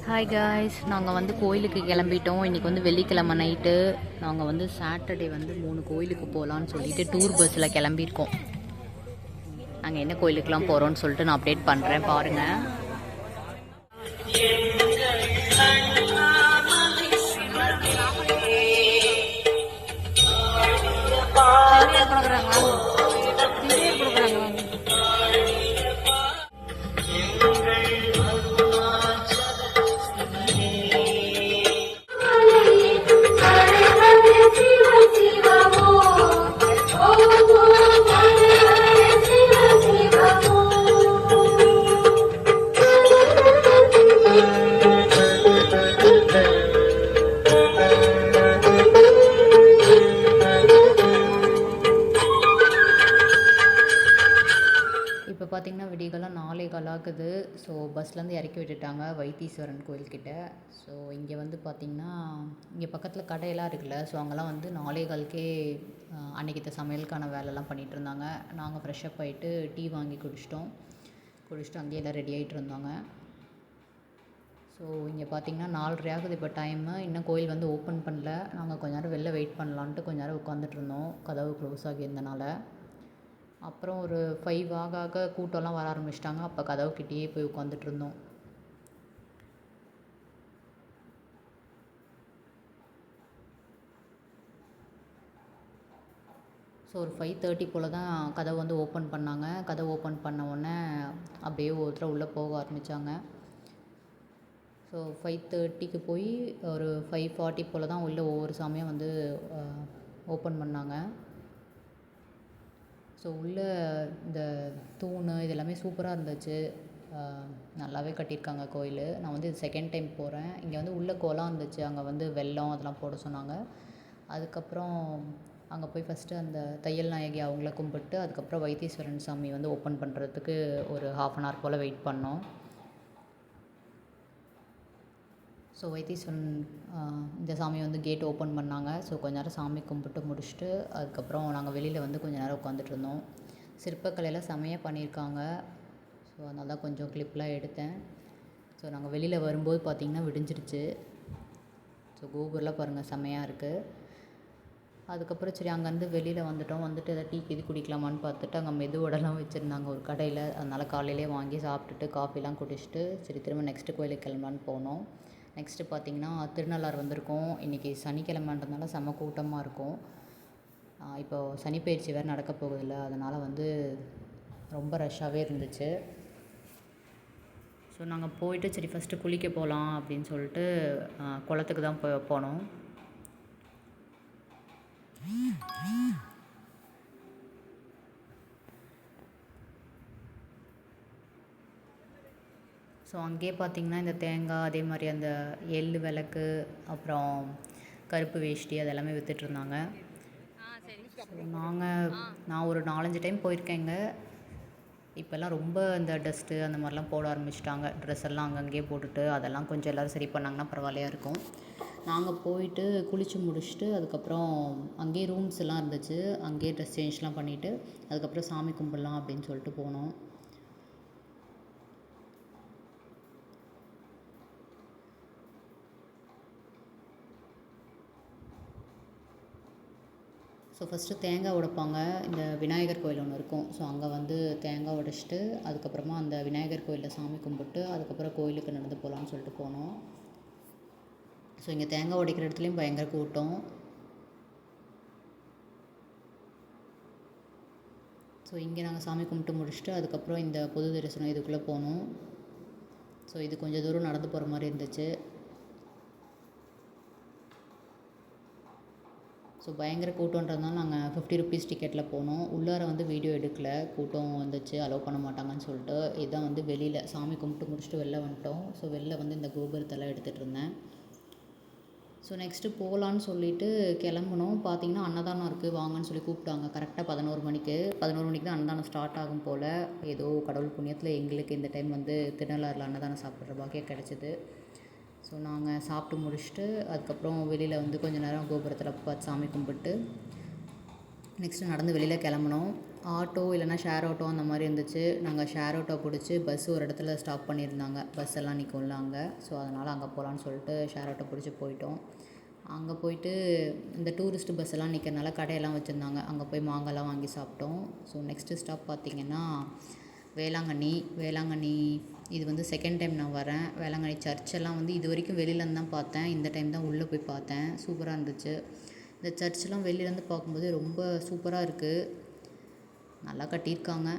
Hi guys, நாங்கள் வந்து கோயிலுக்கு கிளம்பிட்டோம். இன்றைக்கி வந்து வெள்ளிக்கிழமை நைட்டு. நாங்கள் வந்து சாட்டர்டே வந்து 3 கோயிலுக்கு போகலான்னு சொல்லிட்டு டூர் பஸ்ஸில் கிளம்பியிருக்கோம். நாங்கள் என்ன கோயிலுக்கெலாம் போகிறோன்னு சொல்லிட்டு நான் அப்டேட் பண்ணுறேன், பாருங்கள். இப்போ பார்த்திங்கன்னா விடியகாலம் 4:15 ஆகுது. ஸோ பஸ்லேருந்து இறக்கி விட்டுட்டாங்க வைத்தீஸ்வரன் கோயில்கிட்ட. ஸோ இங்கே வந்து பார்த்திங்கன்னா இங்கே பக்கத்தில் கடையெல்லாம் இருக்குல்ல, ஸோ அங்கெல்லாம் வந்து 4:15க்கே அன்றைக்கி சமையலுக்கான வேலைலாம் பண்ணிகிட்டு இருந்தாங்க. நாங்கள் ஃப்ரெஷ்ஷப் ஆகிட்டு டீ வாங்கி குடிச்சிட்டு அங்கேயே எல்லாம் ரெடி ஆகிட்டு இருந்தாங்க. ஸோ இங்கே பார்த்திங்கன்னா 4:30 ஆகுது இப்போ டைமு. இன்னும் கோயில் வந்து ஓப்பன் பண்ணல. நாங்கள் கொஞ்ச நேரம் வெளில வெயிட் பண்ணலான்ட்டு கொஞ்ச நேரம் உட்காந்துட்டு இருந்தோம், கதவு க்ளோஸ் ஆகியிருந்தனால. அப்புறம் ஒரு 5 ஆக கூட்டம்லாம் வர ஆரம்பிச்சிட்டாங்க. அப்போ கதவுக்கிட்டேயே போய் உட்காந்துட்டு இருந்தோம். ஸோ ஒரு 5:30 போல் தான் கதவு வந்து ஓப்பன் பண்ணாங்க. கதவு ஓப்பன் பண்ண உடனே அப்படியே ஒருத்தர் உள்ளே போக ஆரம்பித்தாங்க. ஸோ 5:30க்கு போய் ஒரு 5:40 போல் தான் உள்ளே ஒவ்வொரு சாமியாக வந்து ஓப்பன் பண்ணாங்க. ஸோ உள்ளே இந்த தூண் இது எல்லாமே சூப்பராக இருந்துச்சு. நல்லாவே கட்டியிருக்காங்க கோயில். நான் வந்து இது செகண்ட் டைம் போகிறேன். இங்கே வந்து உள்ளே குளம் இருந்துச்சு, அங்கே வந்து வெல்லம் அதெல்லாம் போட சொன்னாங்க. அதுக்கப்புறம் அங்கே போய் ஃபஸ்ட்டு அந்த தையல் நாயகி அவங்கள கும்பிட்டு அதுக்கப்புறம் வைத்தீஸ்வரன் சாமி வந்து ஓப்பன் பண்ணுறதுக்கு ஒரு 1/2 அன் ஹவர் போல் வெயிட் பண்ணோம். ஸோ வைத்தீஸ்வரன் இந்த சாமி வந்து கேட் ஓப்பன் பண்ணாங்க. ஸோ கொஞ்ச நேரம் சாமி கும்பிட்டு முடிச்சுட்டு அதுக்கப்புறம் நாங்கள் வெளியில் வந்து கொஞ்சம் நேரம் உட்காந்துட்டு இருந்தோம். சிற்பக்கலையெல்லாம் செமையாக பண்ணியிருக்காங்க. ஸோ அதனால தான் கொஞ்சம் கிளிப்லாம் எடுத்தேன். ஸோ நாங்கள் வெளியில் வரும்போது பார்த்திங்கன்னா விடிஞ்சிருச்சு. ஸோ கோபுரெலாம் பாருங்கள், செமையாக இருக்குது. அதுக்கப்புறம் சரி அங்கேருந்து வெளியில் வந்துட்டு எதாவது டீ இது குடிக்கலாமான்னு பார்த்துட்டு அங்கே மெதுவடைலாம் வச்சுருந்தாங்க ஒரு கடையில். அதனால் காலையிலே வாங்கி சாப்பிட்டுட்டு காஃபிலாம் குடிச்சிட்டு சரி திரும்ப நெக்ஸ்ட்டு கோயிலுக்கு கிளம்பலான்னு போனோம். நெக்ஸ்ட்டு பார்த்திங்கன்னா திருநள்ளாறு வந்திருக்கோம். இன்றைக்கி சனிக்கிழமைன்றதுனால செம்ம கூட்டமாக இருக்கும். இப்போது சனிப்பெயர்ச்சி வேறு நடக்க போகுதில்ல, அதனால் வந்து ரொம்ப ரஷ்ஷாகவே இருந்துச்சு. ஸோ நாங்கள் போயிட்டு சரி ஃபஸ்ட்டு குளிக்க போகலாம் அப்படின்னு சொல்லிட்டு குளத்துக்கு தான் போனோம். ஸோ அங்கேயே பார்த்திங்கன்னா இந்த தேங்காய், அதே மாதிரி அந்த எள்ளு விளக்கு, அப்புறம் கருப்பு வேஷ்டி அதெல்லாமே விற்றுட்ருந்தாங்க. நான் ஒரு 4-5 டைம் போயிருக்கேங்க. இப்போல்லாம் ரொம்ப இந்த டஸ்ட்டு அந்த மாதிரிலாம் போட ஆரம்பிச்சிட்டாங்க. ட்ரெஸ் எல்லாம் அங்கங்கேயே போட்டுட்டு அதெல்லாம் கொஞ்சம் எல்லோரும் சரி பண்ணாங்கன்னா பரவாயில்லையா இருக்கும். நாங்கள் போயிட்டு குளித்து முடிச்சுட்டு அதுக்கப்புறம் அங்கேயே ரூம்ஸ் எல்லாம் இருந்துச்சு. அங்கேயே ட்ரெஸ் சேஞ்ச்லாம் பண்ணிவிட்டு அதுக்கப்புறம் சாமி கும்பிட்லாம் அப்படின்னு சொல்லிட்டு போனோம். ஸோ ஃபஸ்ட்டு தேங்காய் உடைப்பாங்க. இந்த விநாயகர் கோயில் ஒன்று இருக்கும். ஸோ அங்கே வந்து தேங்காய் உடைச்சிட்டு அதுக்கப்புறமா அந்த விநாயகர் கோயிலில் சாமி கும்பிட்டு அதுக்கப்புறம் கோயிலுக்கு நடந்து போகலான்னு சொல்லிட்டு போனோம். ஸோ இங்கே தேங்காய் உடைக்கிற இடத்துலையும் பயங்கர கூட்டம். ஸோ இங்கே நாங்கள் சாமி கும்பிட்டு முடிச்சுட்டு அதுக்கப்புறம் இந்த பொது தரிசனம் இதுக்குள்ளே போனோம். ஸோ இது கொஞ்சம் தூரம் நடந்து போகிற மாதிரி இருந்துச்சு. ஸோ பயங்கர கூட்டன்றதுனால நாங்கள் 50 ருபீஸ் டிக்கெட்டில் போனோம். உள்ளார வந்து வீடியோ எடுக்கலை, கூட்டம் வந்துச்சு, அலோவ் பண்ண மாட்டாங்கன்னு சொல்லிட்டு. இதுதான் வந்து வெளியில் சாமி கும்பிட்டு முடிச்சுட்டு வெளில வந்துட்டோம். ஸோ வெளில வந்து இந்த கோபுரத்தெல்லாம் எடுத்துகிட்டு இருந்தேன். ஸோ நெக்ஸ்ட்டு போகலான்னு சொல்லிவிட்டு கிளம்புனோம். பார்த்திங்கன்னா அன்னதானம் இருக்குது வாங்கன்னு சொல்லி கூப்பிட்டாங்க. கரெக்டாக 11 மணிக்கு தான் அன்னதானம் ஸ்டார்ட் ஆகும் போல். ஏதோ கடவுள் புண்ணியத்தில் எங்களுக்கு இந்த டைம் வந்து திருநள்ளாறில் அன்னதானம் சாப்பிட்ற பாக்கியம் கிடச்சிது. ஸோ நாங்கள் சாப்பிட்டு முடிச்சுட்டு அதுக்கப்புறம் வெளியில் வந்து கொஞ்சம் நேரம் கோபுரத்தில் பார்த்து சாமி கும்பிட்டு நெக்ஸ்ட்டு நடந்து வெளியில் கிளம்புனோம். ஆட்டோ இல்லைனா ஷேர் ஆட்டோ அந்த மாதிரி இருந்துச்சு. நாங்கள் ஷேர் ஆட்டோ பிடிச்சி பஸ் ஒரு இடத்துல ஸ்டாப் பண்ணியிருந்தாங்க. பஸ் எல்லாம் நிற்கும்ல அங்கே. ஸோ அதனால் அங்கே போகலான்னு சொல்லிட்டு ஷேர் ஆட்டோ பிடிச்சி போயிட்டோம். அங்கே போயிட்டு இந்த டூரிஸ்ட் பஸ் எல்லாம் நிற்கிறனால கடையெல்லாம் வச்சுருந்தாங்க. அங்கே போய் மாங்காய்லாம் வாங்கி சாப்பிட்டோம். ஸோ நெக்ஸ்ட்டு ஸ்டாப் பார்த்திங்கன்னா வேளாங்கண்ணி. இது வந்து செகண்ட் டைம் நான் வரேன். வேளாங்கண்ணி சர்ச்செல்லாம் வந்து இது வரைக்கும் வெளியிலேருந்து தான் பார்த்தேன். இந்த டைம் தான் உள்ளே போய் பார்த்தேன். சூப்பராக இருந்துச்சு. இந்த சர்ச்செலாம் வெளியிலேருந்து பார்க்கும்போது ரொம்ப சூப்பராக இருக்குது. நல்லா கட்டியிருக்காங்க.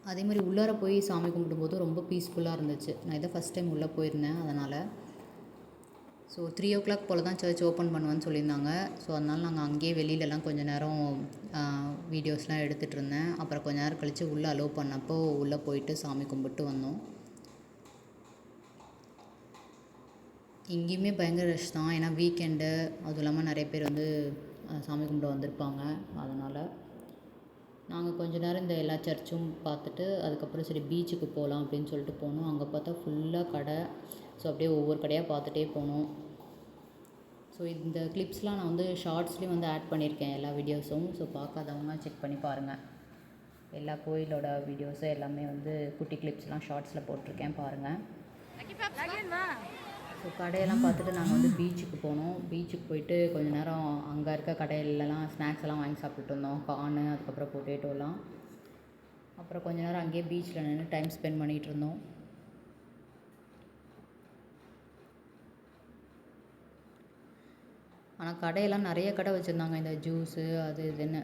அதே மாதிரி உள்ளார போய் சாமி கும்பிடும்போது ரொம்ப பீஸ்ஃபுல்லாக இருந்துச்சு. நான் இதை ஃபஸ்ட் டைம் உள்ளே போயிருந்தேன். அதனால் ஸோ 3 போல் தான் சர்ச் ஓப்பன் பண்ணுவேன்னு சொல்லியிருந்தாங்க. ஸோ அதனால் நாங்கள் அங்கேயே வெளியிலலாம் கொஞ்சம் நேரம் வீடியோஸ்லாம் எடுத்துகிட்டு இருந்தேன். அப்புறம் கொஞ்ச நேரம் கழித்து உள்ளே அலோவ் பண்ணப்போ உள்ளே போயிட்டு சாமி கும்பிட்டு வந்தோம். இங்கேயுமே பயங்கர ரஷ் தான். ஏன்னா வீக்கெண்டு, அதுவும் இல்லாமல் நிறைய பேர் வந்து சாமி கும்பிட வந்திருப்பாங்க. அதனால் நாங்கள் கொஞ்ச நேரம் இந்த எல்லா சர்ச்சும் பார்த்துட்டு அதுக்கப்புறம் சரி பீச்சுக்கு போகலாம் அப்படின்னு சொல்லிட்டு போனோம். அங்கே பார்த்தா ஃபுல்லாக கடை. ஸோ அப்படியே ஒவ்வொரு கடையாக பார்த்துட்டே போனோம். ஸோ இந்த கிளிப்ஸ்லாம் நான் வந்து ஷார்ட்ஸ்லேயும் வந்து ஆட் பண்ணியிருக்கேன் எல்லா வீடியோஸும். ஸோ பார்க்காதவங்க செக் பண்ணி பாருங்கள். எல்லா கோயிலோட வீடியோஸும் எல்லாமே வந்து குட்டி கிளிப்ஸ்லாம் ஷார்ட்ஸில் போட்டிருக்கேன், பாருங்கள். ஸோ கடையெல்லாம் பார்த்துட்டு நாங்கள் வந்து பீச்சுக்கு போனோம். பீச்சுக்கு போயிட்டு கொஞ்சம் நேரம் அங்கே இருக்க கடையிலலாம் ஸ்நாக்ஸ் எல்லாம் வாங்கி சாப்பிட்டுட்டு இருந்தோம். கார்னு, அதுக்கப்புறம் பொட்டேட்டோலாம். அப்புறம் கொஞ்சம் நேரம் அங்கேயே பீச்சில் நின்று டைம் ஸ்பெண்ட் பண்ணிகிட்டு இருந்தோம். ஆனால் கடையெல்லாம் நிறைய கடை வச்சுருந்தாங்க. இந்த ஜூஸு அது இதுன்னு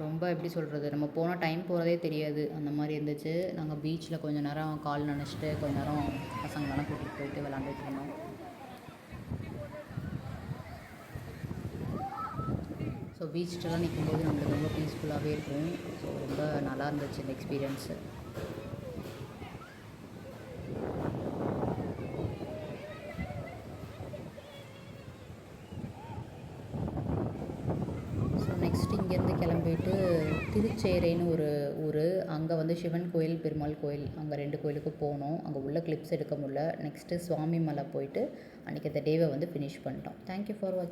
ரொம்ப எப்படி சொல்கிறது, நம்ம போனால் டைம் போகிறதே தெரியாது. அந்த மாதிரி இருந்துச்சு. நாங்கள் பீச்சில் கொஞ்சம் நேரம் கால் நனைச்சிட்டு கொஞ்ச நேரம் பசங்களெல்லாம் கூட்டிகிட்டு போயிட்டு விளாண்டுட்டு இருந்தோம். ஸோ பீச்சிலலாம் நிற்கும்போது நம்மளுக்கு ரொம்ப பீஸ்ஃபுல்லாகவே இருக்கும். ஸோ ரொம்ப நல்லா இருந்துச்சு இந்த எக்ஸ்பீரியன்ஸு. நெக்ஸ்ட் இங்கேருந்து கிளம்பிட்டு திருச்சேரைன்னு ஒரு ஊர். அங்கே வந்து சிவன் கோயில், பெருமாள் கோயில், அங்கே 2 கோயிலுக்கு போனோம். அங்கே உள்ள கிளிப்ஸ் எடுக்க முடியல. நெக்ஸ்ட்டு சுவாமி மலை போயிட்டு அன்றைக்கி அந்த டேவை வந்து ஃபினிஷ் பண்ணிட்டோம். தேங்க்யூ ஃபார் வாட்சிங்.